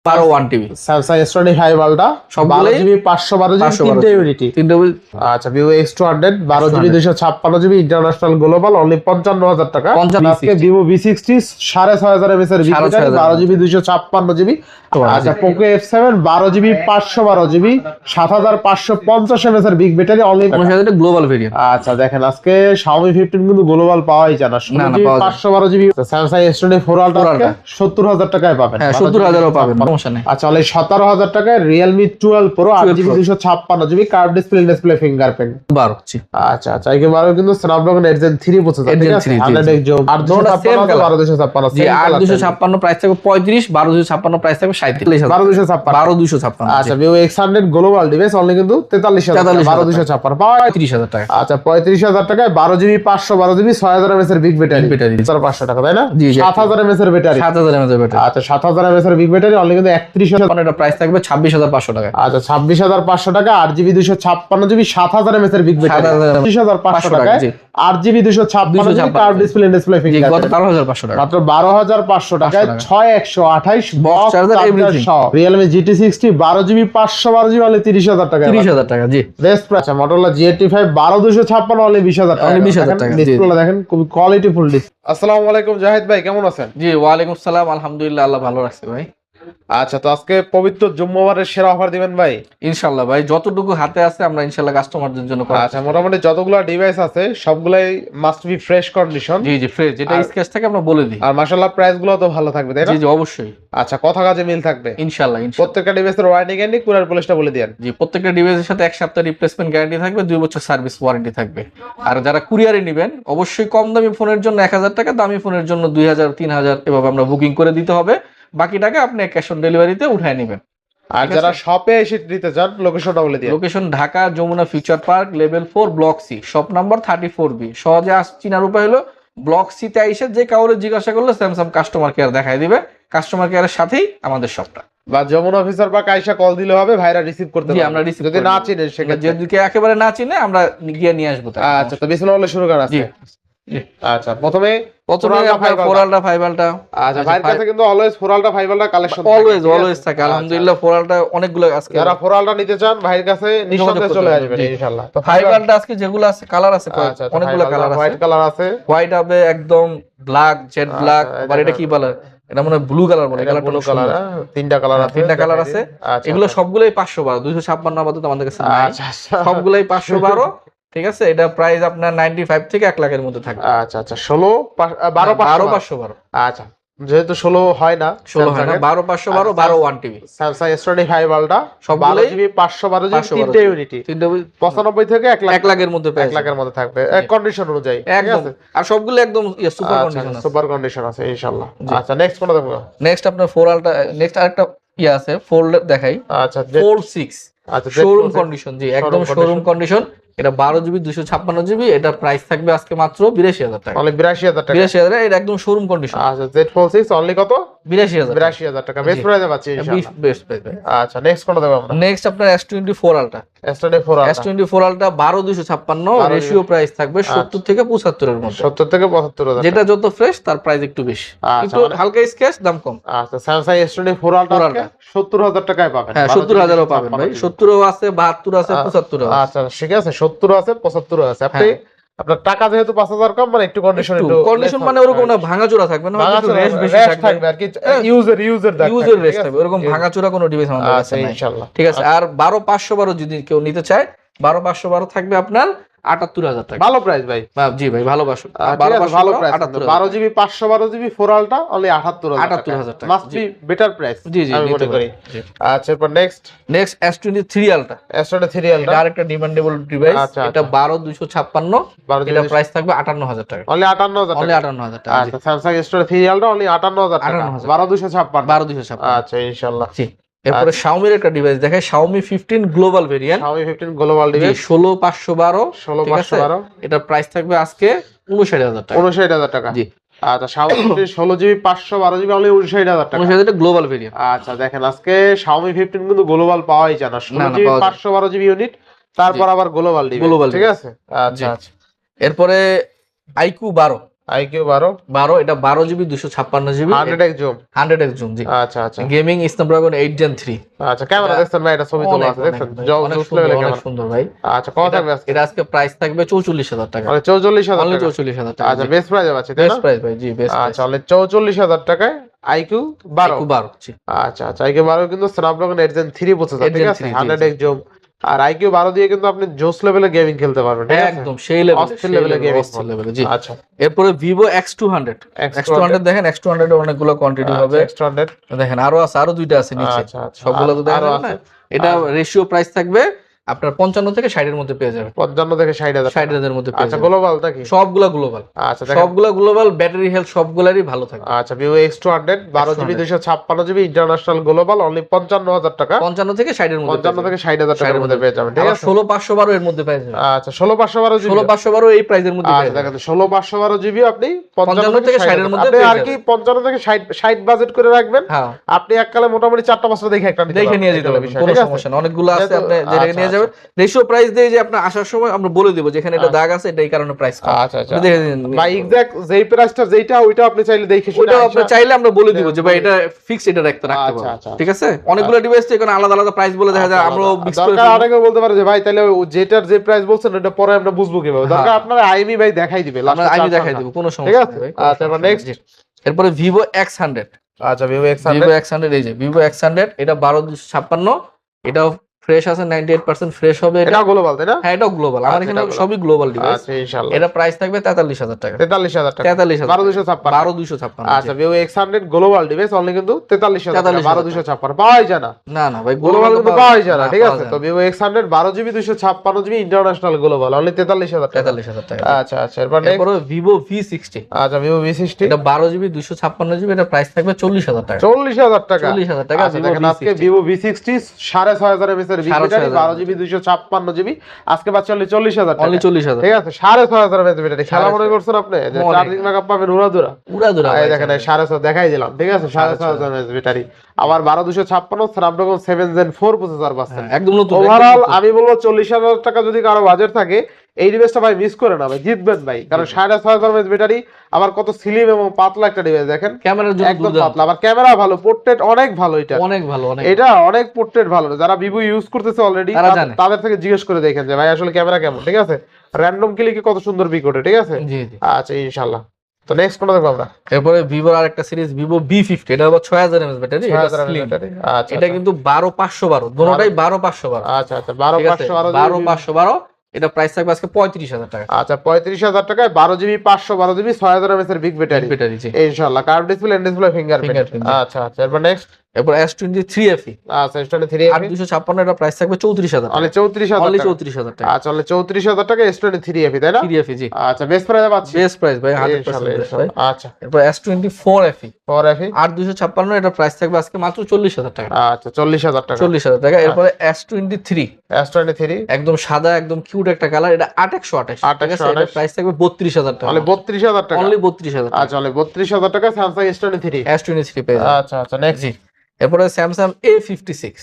12 1 TB Samsung S25 ultra সবগুলাই 12 GB 512 GB তিনটে unity. আচ্ছা Vivo X200 12 GB 256 GB international global only 55000 টাকা। আজকে Vivo V60 6500 mAh এর বিগ ব্যাটারি 12 জিবি 256 জিবি। আচ্ছা Poco F7 12 GB 512 GB 7550 mAh এর big battery only global variant. আচ্ছা দেখেন আজকে Xiaomi 15 কিন্তু গ্লোবাল পাওয়াই যায় না। 16 GB 512 GB Samsung S24 ultra 70000 টাকায় পাবেন। হ্যাঁ 70000ও পাবেন, সমস্যা নেই। আচ্ছা অনলি 17000 টাকায় Realme 12 Pro 8 GB 256 GB curve display fingerprint 12। আচ্ছা আচ্ছা একেবারে কিন্তু Snapdragon 8 Gen 3 প্রসেসর, ঠিক আছে 100 জো 8256 জি 8256 প্রাইস থাকবে 35, 12256 প্রাইস থাকবে 37000 12256। আচ্ছা Vivo X100 global device only কিন্তু 43000 12256 পাওয়া 30000 টাকা। আচ্ছা 35000 টাকায় 12 জিবি 512 জিবি 6000 mAh এর বিগ ব্যাটারি 500 টাকা তাই না? 7000 mAh এর ব্যাটারি 7000 mAh এর ব্যাটারি। আচ্ছা 7000 mAh এর বিগ ব্যাটারি অনলি কিন্তু 31000 এটা প্রাইস থাকবে 26500 টাকা। আচ্ছা 26500 টাকা 8 জিবি 256 জিবি 7000 mAh এর বিগ ব্যাটারি 23500 টাকা 8 GB 256 GB curve display finger কত 12500 টাকা মাত্র 12500 টাকায় 6128 বক্স চার্জার সহ Realme GT60 12 GB 512 GB only 30000 টাকা 30000 টাকা জি best price. Motorola G85 12256 only 20000 টাকা অনলি 20000 টাকা জি ডিসপ্লে দেখেন খুব কোয়ালিটি ফুল ডিসপ্লে। আসসালামু আলাইকুম জাহিদ ভাই, কেমন আছেন? জি ওয়া আলাইকুম সালাম, আলহামদুলিল্লাহ আল্লাহ ভালো রাখছে ভাই। আচ্ছা তো আজকে পবিত্র জুম্মাবারের সেরা অফার দিবেন ভাই? ইনশাআল্লাহ ভাই, যতটুকু হাতে আছে আমরা ইনশাআল্লাহ কাস্টমারদের জন্য করব। আচ্ছা মোটামুটি যতগুলো ডিভাইস আছে সবগুলাই must be fresh condition. G G fresh, যেটা স্কেচ থাকে আমরা বলে দিই। আর মাশাআল্লাহ প্রাইস গুলো তো ভালো থাকবে তাই না? জি জি অবশ্যই। আচ্ছা কথা কাজে মিল থাকবে ইনশাআল্লাহ। প্রত্যেকটা ডিভাইসের ওয়ারেন্টি গ্যারান্টি কুরিয়ার পলিশটা বলে দেন। জি প্রত্যেকটা ডিভাইসের সাথে 1 সপ্তাহ রিপ্লেসমেন্ট গ্যারান্টি থাকবে, 2 বছর সার্ভিস ওয়ারেন্টি থাকবে। আর যারা কুরিয়ারে নেবেন অবশ্যই কম দামি ফোনের জন্য 1000 টাকা, দামি ফোনের জন্য 2000 3000 এভাবে আমরা বুকিং করে দিতে হবে। বাকি টাকা আপনি ক্যাশ অন ডেলিভারিতে উঠায় নেবেন। আর যারা শপে এসে দিতে চান লোকেশনটা বলে দিন। Location Dhaka Jamuna future park level 4 block C, shop number 34B। সহজে চিনার উপায় হলো ব্লক সিতে এসে যে কাউরে জিজ্ঞাসা করলে স্যামসাং কাস্টমার কেয়ার দেখায় দিবে, কাস্টমার কেয়ারের সাথেই আমাদের শপটা। বা যমুনা অফিসার বা কাইসা কল দিলে হবে, ভাইরা রিসিভ করতে জি পারবে। আমরা রিসিভ যদি না চিনে সেক্ষেত্রে যদি একেবারে না চিনে আমরা গিয়ে নিয়ে আসবো। আচ্ছা তো বিসমিল্লাহ বলে শুরু করা আছে। আচ্ছা প্রথমে আপনার 4 আলট্রা 5 আলট্রা। আচ্ছা ভাইয়ের কাছে কিন্তু always 4 ultra 5 ultra collection always থাকে আলহামদুলিল্লাহ। 4 আলট্রা অনেকগুলো আজকে যারা 4 আলট্রা নিতে চান ভাইয়ের কাছে নিঃসন্দেহে চলে আসবেন ইনশাআল্লাহ। তো 5 আলট্রা আজকে যেগুলো আছে কালার আছে অনেকগুলো কালার আছে। হোয়াইট কালার আছে, হোয়াইট হবে একদম ব্ল্যাক জেড ব্ল্যাক, আবার এটা কি বলে, এটা মনে হয় ব্লু কালার বলে, কালারটা ব্লু কালার। তিনটা কালার আছে, তিনটা কালার আছে। এগুলো সবগুলাই 512 256 আপাতত আমাদের কাছে নাই। সবগুলাই 512, ঠিক আছে। এটা প্রাইস আপনার 95 থেকে 1 লাখের মধ্যে থাকবে। আচ্ছা আচ্ছা 16 12 512। আচ্ছা যেহেতু 16 হয় না 16 হয় না 12 512 12 1 TB Samsung S25 আলট্রা সবগুলাই 12 জিবি 512 জিবি তিনটে ইউনিটি 95 থেকে 1 লাখের মধ্যে 1 লাখের মধ্যে থাকবে কন্ডিশন অনুযায়ী একদম। আর সবগুলো একদম সুপার কন্ডিশন আছে, সুপার কন্ডিশন আছে ইনশাআল্লাহ। আচ্ছা নেক্সট কোনটা দেখব? নেক্সট আপনার 4 আলট্রা, নেক্সট আরেকটা আছে ফোল্ড দেখাই। আচ্ছা ফোল্ড 6, আচ্ছা শোরুম কন্ডিশন। জি একদম শোরুম কন্ডিশন। এটা 12 জিবি 256 জিবি, এটা প্রাইস থাকবে আজকে মাত্র 82000 টাকা। অনলি 82000 টাকা। 82000 এটা একদম শোরুম কন্ডিশন। আচ্ছা Z Fold 6 অনলি কত? 82000 টাকা। বেস্ট প্রাইসে পাচ্ছি ইনশাআল্লাহ। Best price. আচ্ছা নেক্সট কোনটা দেখব আমরা? নেক্সট আপনার S24 ultra. S24 ultra 12 256, ratio price থাকবে 70 থেকে 75 এর মধ্যে। 70 থেকে 75000। যেটা যত ফ্রেশ তার প্রাইস একটু বেশি, একটু হালকা স্কেচ দাম কম। আচ্ছা Samsung S24 আলট্রা 70000 টাকায় পাবেন। হ্যাঁ 70000 ও পাবেন ভাই, 70 ও আছে 72 আছে 75 আছে। আচ্ছা ঠিক আছে 70 আছে 75 আছে। আপনি আপনার টাকা যেহেতু 5000 কম মানে একটু কন্ডিশন মানে ওরকম না ভাঙাচোরা থাকবে না, একটু রেশ বেশি থাকবে আর কি, ইউজার রেশ থাকবে, ওরকম ভাঙাচোরা কোনো ডিভাইস আমাদের কাছে নাই ইনশাআল্লাহ। ঠিক আছে। আর 12512 যদি কেউ নিতে চায় 12512 থাকবে আপনার 78000 টাকা। ভালো প্রাইস ভাই। জি ভাই ভালোবাসো। ভালো price 12 GB 512 GB 4 ultra only 78000 টাকা। Must be better price. জি জি আমি মনে করি। আচ্ছা এরপর next S23 ultra. S23 ultra আরেকটা ডিমান্ডেবল ডিভাইস। এটা 12256, এটা প্রাইস থাকবে 58000 টাকা। অনলি 58000 টাকা। অনলি 58000 টাকা। আচ্ছা Samsung S23 আলট্রা অনলি 58000 টাকা। 12256 12256। আচ্ছা ইনশাআল্লাহ। জি এরপরে Xiaomi এর একটা ডিভাইস দেখাই, Xiaomi 15 global variant. Xiaomi 15 global device 16512, 16512, এটা প্রাইস থাকবে আজকে 59000 টাকা। 59000 টাকা। জি আচ্ছা Xiaomi 16 জিবি 512 জিবি অনলি 59000 টাকা। 59000 গ্লোবাল ভেরিয়েন্ট। আচ্ছা দেখেন আজকে Xiaomi 15 কিন্তু গ্লোবাল পাওয়াই যায় না, 16 জিবি 512 জিবি ইউনিট, তারপর আবার গ্লোবাল ডিভাইস, ঠিক আছে। আচ্ছা আচ্ছা এরপরে iQOO 12, আইকিউ 12 এটা 12GB 256GB 100x zoom 100x zoom. জি আচ্ছা আচ্ছা গেমিং স্ন্যাপড্রাগন 8 Gen 3। আচ্ছা ক্যামেরা দেখছেন ভাই, এটা ছবি তোলা আছে দেখছেন, অনেক সুন্দর ভাই। আচ্ছা কত থাকবে আজকে? এটা আজকে প্রাইস থাকবে 44000 টাকা। মানে 44000 অনলি টাকা। 44000 টাকা। আচ্ছা বেস্ট প্রাইস আছে তাই না? বেস্ট প্রাইস ভাই, জি বেস্ট প্রাইস। আচ্ছা তাহলে 44000 টাকায় আইকিউ 12। জি আচ্ছা আচ্ছা আইকিউ 12 কিন্তু স্ন্যাপড্রাগন 8 Gen 3 প্রসেসর, ঠিক আছে 100x জুম। আর আইকিউ 12 দিয়ে কিন্তু আপনি জোস লেভেলে গেমিং খেলতে পারবেন, ঠিক আছে একদম সেই লেভেলে গেমিং লেভেলে। জি আচ্ছা এরপরে Vivo X200 দেখেন, X200 এর অনেকগুলো কোয়ান্টিটি হবে। X200 দেখেন আরো আছে, আরো দুইটা আছে নিচে। আচ্ছা আচ্ছা সবগুলো তো দেখা আরো যাবে না। এটা রেশিও প্রাইস থাকবে আপনার 55 থেকে 60 এর মধ্যে পেয়ে যাবেন। 55 থেকে 60000 60,000 এর মধ্যে পেয়ে আচ্ছা যাবেন। গ্লোবালটা কি? সবগুলা গ্লোবাল। আচ্ছা সবগুলা গ্লোবাল, ব্যাটারি হেলথ সবগুলারই ভালো থাকবে। আচ্ছা Vivo X200 12GB 256GB international global only 55000 টাকা। 55 থেকে 60 এর মধ্যে 55 থেকে 60000 টাকার মধ্যে পেয়ে যাবেন, ঠিক আছে 16512 এর মধ্যে পেয়ে যাবেন। আচ্ছা 16512GB 16512 এই প্রাইসের মধ্যে পেয়ে যাবেন। দেখেন 16512GB আপনি 55 থেকে 60 এর মধ্যে আপনি আর কি 55 থেকে 60 বাজেট করে রাখবেন। হ্যাঁ আপনি এককালে মোটামুটি 4টা 5টা দেখে একটা দেখে নিয়ে যেতে পারবেন, কোনো সমস্যা না। অনেকগুলো আছে, আপনি যেটা নিয়ে যাবেন। রেশিও প্রাইস দিয়ে যে আপনি আসার সময় আমরা বলে দেব যেখানে এটা দাগ আছে, এটা এই কারণে প্রাইস কম। আচ্ছা আচ্ছা ভাই এক্সাক্ট যেই প্রাইসটা যেটা ওইটা আপনি চাইলে দেখে শুনে ওইটা আপনি চাইলে আমরা বলে দিব যে ভাই এটা ফিক্স, এটা রাখতে পারবেন, ঠিক আছে। অনেকগুলো ডিভাইস তো এখানে আলাদা আলাদা প্রাইস বলে দেখা যায়, আমরাও মিক্স করে দরকার অনেকে বলতে পারে যে ভাই তাহলে যেটার যে প্রাইস বলছেন ওটা পরে আমরা বুঝবো কিভাবে, দরকার আপনারা আইএমই ভাই দেখাই দিবে, আমরা আইএমই দেখাই দিব, কোনো সমস্যা ঠিক নেই আছে। ভাই। আচ্ছা এবার নেক্সট এরপরে Vivo X100। আচ্ছা Vivo X100 এই যে Vivo X100 এটা 1256, এটাও ফ্রেশ আছে, 98% ফ্রেশ হবে। এটা গ্লোবাল তাই না? হ্যাঁ এটাও গ্লোবাল, আমার এখানে সবই গ্লোবাল ডিভাইস। আচ্ছা ইনশাআল্লাহ এটা প্রাইস থাকবে 43000 টাকা। 43000 টাকা 12256 আচ্ছা Vivo X100 global device only কিন্তু 43000 টাকা 12256 পাওয়াই যায় না। না ভাই গ্লোবাল কিন্তু পাওয়াই যায় না, ঠিক আছে। তো Vivo X100 12GB 256GB international global only 43000 টাকা। 43000 টাকা। আচ্ছা আচ্ছা এরপর Vivo V60। আচ্ছা Vivo V60 এটা 12GB 256GB, এটা প্রাইস থাকবে 40000 টাকা। 40000 টাকা। 40000 টাকা। আচ্ছা দেখেন আজকে Vivo V60 6500 mAh এর ব্যাটারি 12GB 256GB আজকে পাচ্ছেন অনলি 40000 টাকা। অনলি 40000, ঠিক আছে 6500 mAh ব্যাটারি। খেলা মনে করছেন আপনি যে চার্জিং ব্যাকআপ পাবেন উড়াদুরা এই দেখেন 650 দেখাই দিলাম, ঠিক আছে 6500 mAh ব্যাটারি। আবার 12256 স্ন্যাপড্রাগন 7 Gen 4 প্রসেসর পাচ্ছেন একদম নতুন। ওভারঅল আমি বলবো 40000 টাকা যদি কারো বাজেট থাকে এই ডিভাইসটা ভাই মিস করে না ভাই, জিতবেন ভাই, কারণ 6500 mAh ব্যাটারি, আবার কত স্লিম এবং পাতলা একটা ডিভাইস। দেখেন ক্যামেরার জন্য একদম পাতলা, আবার ক্যামেরা ভালো, পোর্ট্রেট অনেক ভালো, এটা অনেক ভালো, এটা অনেক পোর্ট্রেট ভালো। যারা ভিভো ইউজ করতেছে অলরেডি তাদের থেকে জিজ্ঞেস করে দেখেন যে ভাই আসলে ক্যামেরা কেমন, ঠিক আছে। র্যান্ডম ক্লিকে কত সুন্দর পিক ওঠে, ঠিক আছে। জি জি আচ্ছা ইনশাআল্লাহ। তো নেক্সট কোনটা দেখব আমরা? এরপরে ভিভোর আরেকটা সিরিজ Vivo B50, এটা আবার 6000 mAh ব্যাটারি, এটা স্লিম। আচ্ছা এটা কিন্তু 12512, দুটোটাই 12512। আচ্ছা আচ্ছা 12512 এটা প্রাইস থাকবে আজকে 35000 টাকা। আচ্ছা 35000 টাকায় 12GB 512GB 6000 mAh এর বিগ ব্যাটারি ইনশাআল্লাহ। Curve display, in display, fingerprint. আচ্ছা আচ্ছা এরপর নেক্সট এরপর S23 FE। আচ্ছা S23 FE 8256, এটা প্রাইস থাকবে 34000 অনলি 34000 অনলি 34000 টাকা। আচ্ছা অনলি 34000 টাকা S23 FE তাই না? 3 FE জি। আচ্ছা বেস্ট প্রাইস পাচ্ছি, বেস্ট প্রাইস ভাই 100% ভাই। আচ্ছা এরপর S24 FE 8256, এটা প্রাইস থাকবে আজকে মাত্র 40000 টাকা। আচ্ছা 40000 টাকা 40000 টাকা। এরপর S23 একদম সাদা, একদম কিউট একটা কালার, এটা 8128, ঠিক আছে। এটা প্রাইস থাকবে 32000 টাকা। অনলি 32000 টাকা অনলি 32000 টাকা। আচ্ছা অনলি 32000 টাকা স্যামসাং S23 পেয়ে যাবেন। আচ্ছা আচ্ছা নেক্সট জি এরপরে স্যামসাং A56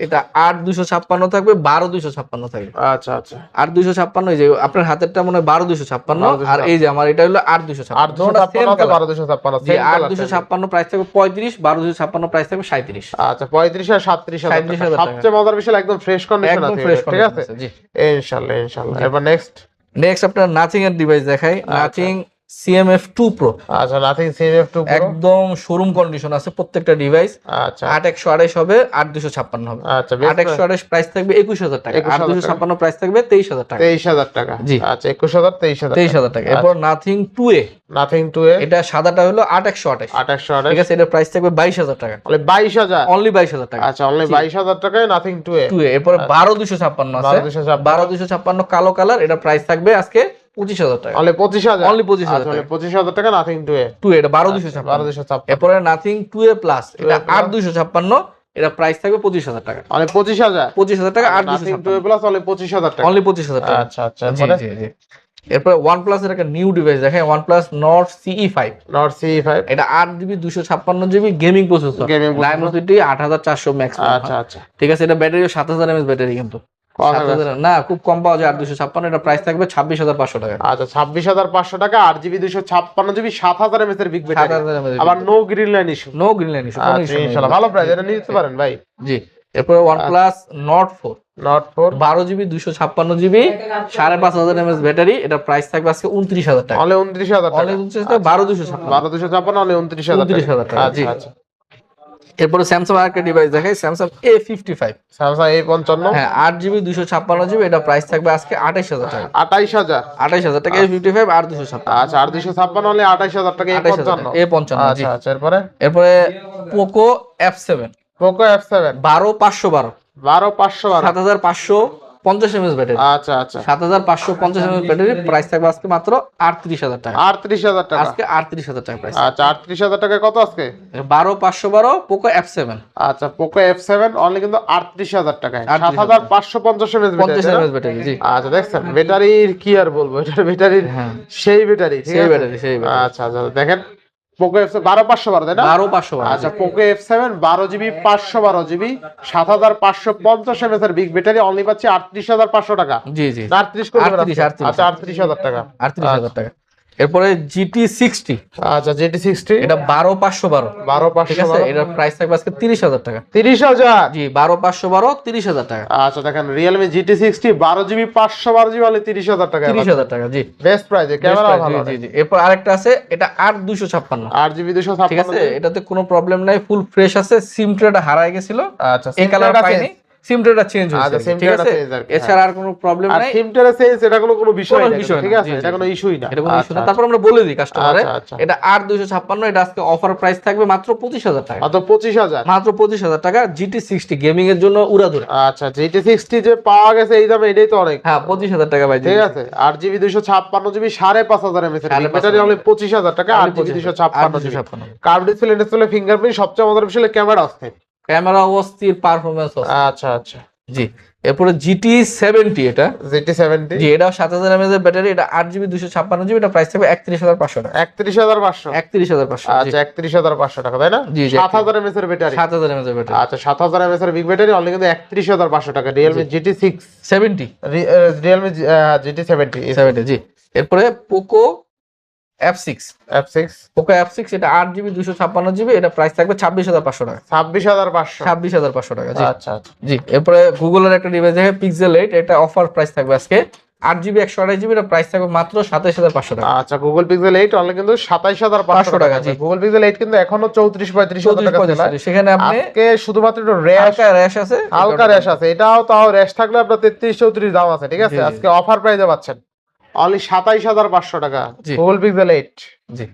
এটা 8256 থাকবে, 12256 থাকবে। আচ্ছা আচ্ছা 8256, এই যে আপনার হাতেরটা মনে হয় 12256, আর এই যে আমার এটা হলো 8256। 8256 প্রাইস থাকবে 35, 12256 প্রাইস থাকবে 37। আচ্ছা 35 আর 37000 টাকা। সবচেয়ে মজার বিষয় একদম ফ্রেশ কন্ডিশন আছে, ঠিক আছে ইনশাআল্লাহ ইনশাআল্লাহ। এবার নেক্সট আপনার নাথিং এর ডিভাইস দেখাই, নাথিং CMF2 Pro। আচ্ছা নাথিং CMF2 Pro একদম শোরুম কন্ডিশন আছে প্রত্যেকটা ডিভাইস। আচ্ছা 8128 হবে, 8256 হবে। আচ্ছা 8128 প্রাইস থাকবে 21000 টাকা, 8256 প্রাইস থাকবে 23000 টাকা। 23000 টাকা জি আচ্ছা 21000 23000 টাকা। এরপর নাথিং 2A এটা সাদাটা হলো 8128, ঠিক আছে। এটা প্রাইস থাকবে 22000 টাকা। অনলি 22000 অনলি 22000 টাকা। আচ্ছা অনলি 22000 টাকায় নাথিং 2A। এরপর 12256 আছে, 12256 কালো কালার, এটা প্রাইস থাকবে আজকে 25000 টাকা। অনলি 25000 অনলি 25000 টাকা। 25000 টাকা নাথিং 2A। এটা 12256। এরপর নাথিং 2A প্লাস, এটা 8256, এটা প্রাইস থাকবে 25000 টাকা। অনলি 25000 টাকা। নাথিং 2A প্লাস অনলি 25000 টাকা। অনলি 25000 টাকা। আচ্ছা আচ্ছা জি এরপর OnePlus এর একটা নিউ ডিভাইস দেখাই, OnePlus Nord CE5। এটা 8GB 256GB gaming processor, Dimensity 8400 max. আচ্ছা আচ্ছা ঠিক আছে। এটা ব্যাটারি 7000 mAh ব্যাটারি, কিন্তু না, খুব কম পাওয়া যায় 8/256, এটা প্রাইস থাকবে 26,500 টাকা। আচ্ছা 26,500 টাকা 8GB 256GB 7000 mAh এর বিগ ব্যাটারি, 7000 mAh আবার no green line issue. No green line issue, কোনো ইস্যু নেই, ইনশাআল্লাহ ভালো প্রাইস, এটা নিতে পারেন ভাই। জি। এরপরে OnePlus Nord 4 12GB 256GB 5500 mAh battery, এটা প্রাইস থাকবে আজকে 29,000 টাকা। অনলি 29,000 টাকা। অনলি 29,000 টাকা, 12256 অনলি 29,000 টাকা। জি। এরপরে স্যামসাং আরেকটা ডিভাইস দেখাই, স্যামসাং A55, স্যামসাং A55, হ্যাঁ 8GB 256GB, এটা প্রাইস থাকবে আজকে 28,000 টাকা। 28,000 টাকা A55 আর 256। আচ্ছা 8/256 হলে 28,000 টাকা A55। আচ্ছা আচ্ছা এরপরে Poco F7, Poco F7 12512 12512 7550 mAh battery. আচ্ছা আচ্ছা 7550 mAh ব্যাটারি, প্রাইস থাকবে আজকে মাত্র 38,000 টাকা। 38,000 টাকা আজকে 38,000 টাকা প্রাইস। আচ্ছা 38,000 টাকায় কত আজকে? 12512 পোকো F7। আচ্ছা পোকো F7 অনলি কিন্তু 38,000 টাকায় 7550 mAh ব্যাটারি। জি। আচ্ছা দেখছেন ব্যাটারির কি আর বলবো, এটা ব্যাটারির সেই ব্যাটারি, ঠিক আছে? আচ্ছা আচ্ছা দেখেন পোকো F7 12512 তাই না? 12512। আচ্ছা Poco F7 12GB 512GB 7550 mAh এর বিগ ব্যাটারি অনলি পাচ্ছি 38,500 টাকা। জি জি 38 করে দেবেন। 38। আচ্ছা 38,000 টাকা। 38,000 টাকা। এরপরে GT60, আচ্ছা GT60 এটা 12512 ঠিক আছে, 12512 এটার প্রাইস থাকবে আজকে 30,000 টাকা। 30,000? জি 12512 30,000 টাকা। আচ্ছা দেখেন Realme GT60 12GB 512GB only 30,000 টাকা। 30,000 টাকা। জি বেস্ট প্রাইসে, ক্যামেরা ভালো। জি জি। এরপর আরেকটা আছে, এটা 8256 8GB 256, ঠিক আছে, এটাতে কোনো প্রবলেম নাই, ফুল ফ্রেশ আছে। সিম ট্রেটা হারায় গেছিল, আচ্ছা এই কালার পাইনি, সিম ট্রেটা চেঞ্জ হয়েছে, ঠিক আছে, এছাড়া আর কোনো প্রবলেম নাই। আর সিম ট্রেটা চেঞ্জ এটা কোনো বিষয় না, ঠিক আছে, এটা কোনো ইস্যুই না, এটা কোনো ইস্যু না। তারপর আমরা বলে দিই কাস্টমারে, এটা 8256, এটা আজকে অফার প্রাইস থাকবে মাত্র 25,000 টাকা। মাত্র 25,000? মাত্র 25,000 টাকা। GT60 গেমিং এর জন্য উড়াধুরা। আচ্ছা GT60 যে পাওয়া গেছে এই দামে, এটাই তো অনেক। হ্যাঁ 25,000 টাকা ভাই, ঠিক আছে। 8GB 256GB 5500 mAh এর ব্যাটারি অনলি 25,000 টাকা। 8GB 256GB curve display fingerprint, সবচেয়ে মজার বিষয় ক্যামেরা আছে, ক্যামেরা অস্থির, পারফরম্যান্স আছে। আচ্ছা আচ্ছা জি। এরপরে GT70, এটা GT70, জি এটাও 7000 mAh এর ব্যাটারি, এটা 8GB 256GB, এটা প্রাইস থাকবে 31,500 টাকা। 31,500? 31,500। আচ্ছা 31,500 টাকা তাই না? 7000 mAh এর ব্যাটারি, 7000 mAh এর ব্যাটারি। আচ্ছা 7000 mAh এর বিগ ব্যাটারি অনলি কিন্তু 31,500 টাকা। Realme GT70, Realme GT70। জি। এরপরে পোকো F6, পোকো F6 এটা 8GB 256GB, এটা প্রাইস থাকবে 26,500 টাকা। 26,500 টাকা। জি আচ্ছা আচ্ছা জি। এরপরে গুগলের একটা ডিভাইস আছে Pixel 8, এটা অফার প্রাইস থাকবে আজকে 8GB 128GB, এটা প্রাইস থাকবে মাত্র 27,500 টাকা। আচ্ছা Google Pixel 8 অনলি কিন্তু 27,500 টাকা। জি Google Pixel 8 কিন্তু এখনো 34-35,000 টাকা আছে, সেখানে আপনি আজকে শুধুমাত্র একটু হালকা র্যাশ আছে, এটাও তাও র্যাশ থাকলে আপনার 33-34 দাম আছে, ঠিক আছে। আজকে অফার প্রাইসে পাচ্ছেন অনলি 27,500 টাকা Google Pixel 8। জি।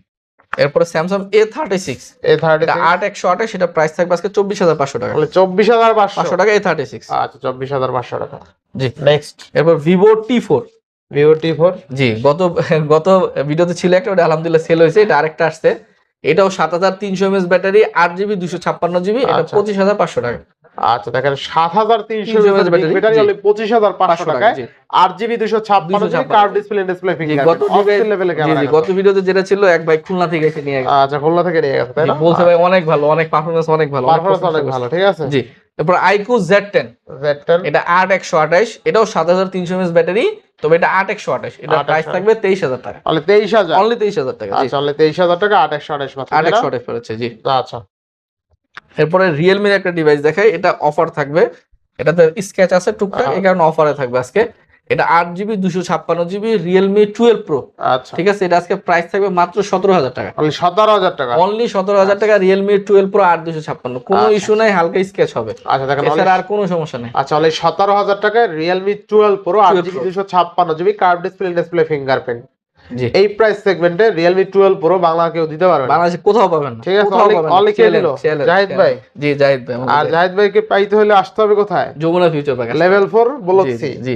এরপরে Samsung A36, এটা 8/128, সেটা প্রাইস থাকবে আজকে 24,500 টাকা। 24,500 টাকা A36। আচ্ছা 24,500 টাকা। জি নেক্সট এরপর Vivo T4, জি গত ভিডিওতে ছিল একটা, ওটা আলহামদুলিল্লাহ সেল হয়েছে। এটা আরেকটা আসছে, এটাও 7300 mAh ব্যাটারি, 8GB 256GB, এটা 25,500 টাকা। আচ্ছা দেখেন 7300 mAh ব্যাটারি হলো 25,500 টাকায়, 8GB 256GB curve display fingerprint official লেভেলে ক্যামেরা। জি গত ভিডিওতে যেটা ছিল, এক ভাই খুলনা থেকে এসে নিয়ে গেছে। আচ্ছা খুলনা থেকে নিয়ে গেছে তাই না? বলছে ভাই অনেক ভালো, অনেক পারফরম্যান্স, অনেক ভালো, ঠিক আছে। জি। এরপর iQOO Z10, এটা 8/128, এটাও 7300 mAh ব্যাটারি, তবে এটা 8/128, এটা প্রাইস থাকবে 23,000 টাকা। অনলি 23,000 টাকা। আচ্ছা অনলি 23,000 টাকা 8/128 মাত্র। 8/128 পড়েছে। জি আচ্ছা। এরপরে Realme এর একটা ডিভাইস দেখাই, এটা অফার থাকবে, এটাতে স্কেচ আছে টুকটাক, এই কারণে অফারে থাকবে আজকে। এটা 8GB 256GB Realme 12 Pro, আচ্ছা ঠিক আছে, এটা আজকে প্রাইস থাকবে মাত্র 17,000 টাকা। অনলি 17,000 টাকা। অনলি 17,000 টাকা Realme 12 Pro 8/256, কোনো ইস্যু নাই, হালকা স্কেচ হবে। আচ্ছা দেখেন এছাড়া আর কোনো সমস্যা নেই। আচ্ছা অনলি 17,000 টাকায় Realme 12 Pro 8GB 256GB curve display fingerprint. জি এই প্রাইস সেগমেন্টে Realme 12 Pro বাংলা কেউ দিতে পারবে না, বাংলাদেশে কোথাও পাবেন না, ঠিক আছে। অনলি কে দিল? জাহিদ ভাই। জি জাহিদ ভাই। আর জাহিদ ভাইকে পাইতে হলে আসতে হবে কোথায়? যমুনা ফিউচার পার্ক লেভেল 4 বলছি। জি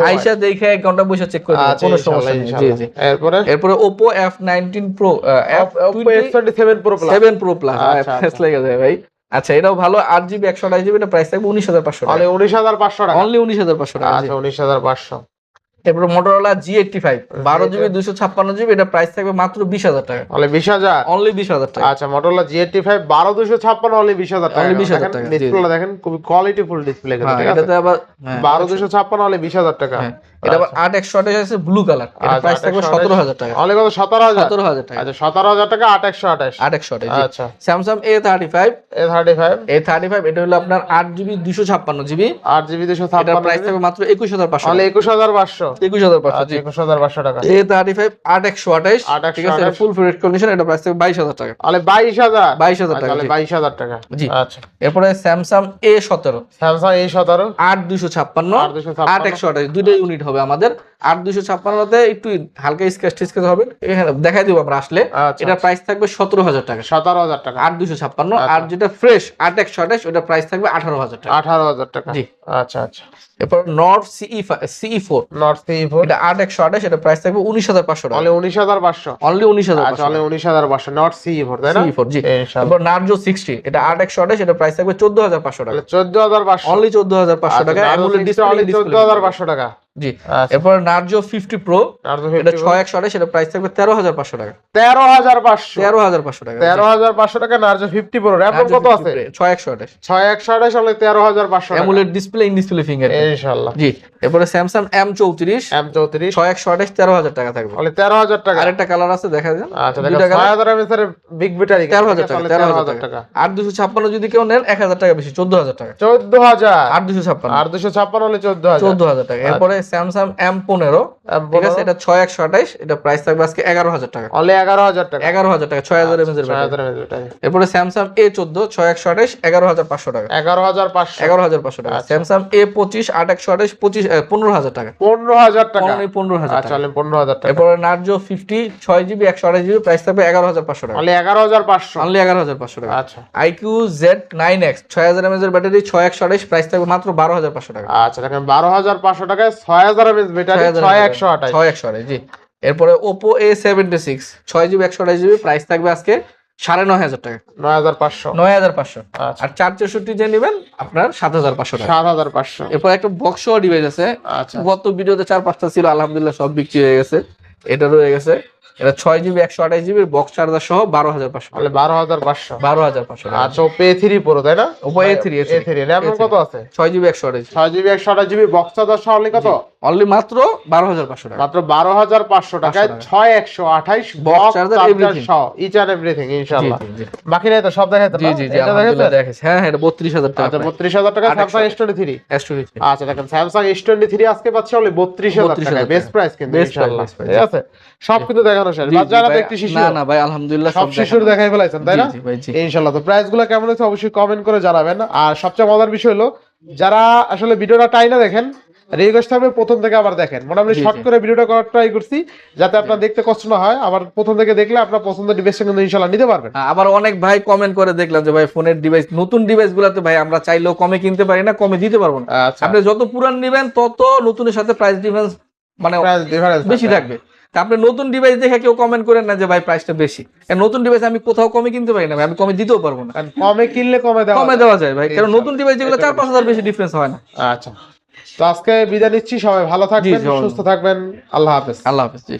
আয়শা দেখে 1 ঘন্টা বসে চেক করে নেব, কোনো সমস্যা নেই। জি জি। এরপরে Oppo F19 Pro, Oppo F27 Pro Plus, 7 Pro Plus, face লেগে যায় ভাই। আচ্ছা এটাও ভালো, 8GB 128GB, এটা প্রাইস থাকবে 19,500 টাকা। অনলি 19,500 টাকা। অনলি 19,500 টাকা। আচ্ছা 19,500। এরপর Motorola G85 12GB 256GB, এটা প্রাইস থাকবে মাত্র 20000 টাকা। অনলি 20000, অনলি 20000 টাকা। আচ্ছা Motorola G85 12256 অনলি 20000 টাকা। অনলি 20000 টাকা। ডিসপ্লেটা দেখেন খুব কোয়ালিটি ফুল ডিসপ্লে কিন্তু, ঠিক আছে। এটাতে আবার 12256 অনলি 20000 টাকা। এটা আবার 8128 আছে ব্লু কালার, এটা প্রাইস থাকবে 17000 টাকা। অনলি কত? 17000 টাকা। আচ্ছা 17000 টাকা 8128। 8128 আচ্ছা Samsung A35 এটা হলো আপনার 8GB 256GB, 8GB 256, এটা প্রাইস থাকবে মাত্র 21500। অনলি 21500। 21500 আচ্ছা 21500 টাকা। A35 8128, ঠিক আছে, এটা ফুল ফ্রেশ কন্ডিশন, এটা প্রাইস থাকবে 22000 টাকা। অনলি 22000। 22000 টাকা। অনলি 22000 টাকা। জি। আচ্ছা এরপরে Samsung A17 Samsung A17 8256 8128, দুইটা ইউনিট হবে আমাদের। 8256 তে একটু হালকা স্ক্র্যাচ টিস্ক্র্যাচ হবে, এখানে দেখাই দিব আমরা আসলে। আচ্ছা, এটা প্রাইস থাকবে 17000 টাকা। 17000 টাকা 8256। আর যেটা ফ্রেশ 8128, ওটা প্রাইস থাকবে 18000 টাকা। 18000 টাকা। জি। আচ্ছা আচ্ছা। এরপর Nord CE4 Nord CE4 এটা 8128, এটা প্রাইস থাকবে 19500 টাকা। অনলি 19500। অনলি 19500। আচ্ছা অনলি 19500 Nord CE4, তাই না? CE4 জি। ইনশাআল্লাহ। এরপর Narzo 60 এটা 8128, এটা প্রাইস থাকবে 14500 টাকা। 14500। অনলি 14500 টাকা। AMOLED ডিসপ্লে, অনলি 14500 টাকা। জি। এরপর Narzo 50 Pro এটা 6128, এটা প্রাইস থাকবে 13500 টাকা। 13500। 13500 টাকা। 13500 টাকা Narzo 50 Pro। RAM কত আছে? 6128। 6128 হলে 13500 টাকা। AMOLED display, in display finger. ইনশাআল্লাহ। জি। এরপর Samsung M34 6128, 13000 টাকা থাকবে। অনলি 13000 টাকা। আরেকটা কালার আছে দেখা যায়। আচ্ছা দেখো 6000 mAh এর বিগ ব্যাটারি 13000 টাকা। 13000 টাকা। 8256 যদি কেউ নেন 1000 টাকা বেশি, 14000 টাকা। 14000। 8256 8256 হলে 14000। 14000 টাকা। এরপরে Samsung M15, ঠিক আছে, এটা 6128, এটা প্রাইস থাকবে আজকে 11000 টাকা। অনলি 11000 টাকা। 11000 টাকা 6000 mAh এর ব্যাটারি। এরপরে Samsung A14 6128, 11500 টাকা। 11500। 11500 টাকা। Samsung A25 8128 15000 টাকা। 15000 টাকা। অনলি 15000 আচ্ছা টাকা। অনলি 15000 টাকা। এরপরে Narzo 50 6GB 128GB, প্রাইস থাকবে 11500 টাকা। অনলি 11500। অনলি 11500 টাকা। আচ্ছা IQ Z9X 6000 mAh এর ব্যাটারি 6128, প্রাইস থাকবে মাত্র 12500 টাকা। আচ্ছা দেখেন 12500 টাকায় 6000 mAh ব্যাটারি 6128। 6128 জি। এরপরে Oppo A76 6GB 128GB, price থাকবে আজকে 9500 টাকা। 9500। 9500। আচ্ছা। আর 464 যে নেবেন আপনার 7500 টাকা। 7500। এরপর একটা বক্স ডিভাইস আছে। আচ্ছা গত ভিডিওতে 4-5টা ছিল, আলহামদুলিল্লাহ সব বিক্রি হয়ে গেছে। এটা রয়ে গেছে। এটা 6GB 128GB বক্স চার্জার সহ 12500 তাহলে 12500। 12500 টাকা। আচ্ছা Oppo A3 Pro, তাই না? Oppo A3 RAM কত আছে? 6GB 128GB। 6GB 128GB box charger সহ অনলি কত? অনলি মাত্র 12500 টাকা। মাত্র 12500 টাকায় 6128 বক্স চার্জার সহ ইচ এন্ড এভরিথিং ইনশাআল্লাহ। বাকি নাই তো সব দেখাইতে না? জি এটা আলহামদুলিল্লাহ দেখাইছে। হ্যাঁ এটা 32000 টাকা। আচ্ছা 32000 টাকা Samsung S23। আচ্ছা দেখেন Samsung S23 আজকে পাচ্ছি অনলি 32000 টাকা। বেস্ট প্রাইস কিন্তু ইনশাআল্লাহ। ঠিক আছে? সব কিছু দেখানো শেষ। যারা একটু শিশু না ভাই আলহামদুলিল্লাহ সব শিশুর দেখাই ফেলাইছেন, তাই না? জি ভাই জি। ইনশাআল্লাহ। তো প্রাইসগুলো কেমন হচ্ছে অবশ্যই কমেন্ট করে জানাবেন। আর সবচেয়ে মজার বিষয় হলো যারা আসলে ভিডিওটা টাইনা দেখেন, রিকোয়েস্ট থাকবে প্রথম থেকে আবার দেখেন। মোটামুটি শর্ট করে ভিডিওটা করার ট্রাই করছি যাতে আপনার দেখতে কষ্ট না হয়। আবার প্রথম থেকে দেখলে আপনার পছন্দের ডিভাইসটা কিন্তু ইনশাআল্লাহ নিতে পারবেন। আবার অনেক ভাই কমেন্ট করে দেখলাম যে ভাই ফোনের ডিভাইস, নতুন ডিভাইসগুলোতে ভাই আমরা চাইলেও কমে কিনতে পারি না, কমে দিতে পারবো না। আচ্ছা আপনি যত পুরান নেবেন তত নতুনের সাথে প্রাইস ডিফারেন্স মানে প্রাইস ডিফারেন্স বেশি থাকবে। তা আপনি নতুন ডিভাইস দেখে কেউ কমেন্ট করেন না যে ভাই প্রাইসটা বেশি। নতুন ডিভাইস আমি কোথাও কমে কিনতে পারি না ভাই, আমি কমে দিতেও পারবো না। কমে কিনলে কমে দেওয়া যায় ভাই, কারণ নতুন ডিভাইস যেগুলো 4-5000 বেশি ডিফারেন্স হয় না। আচ্ছা তো আজকে বিদায় নিচ্ছি, সবাই ভালো থাকবেন, সুস্থ থাকবেন, আল্লাহ হাফেজ। আল্লাহ হাফেজ জি।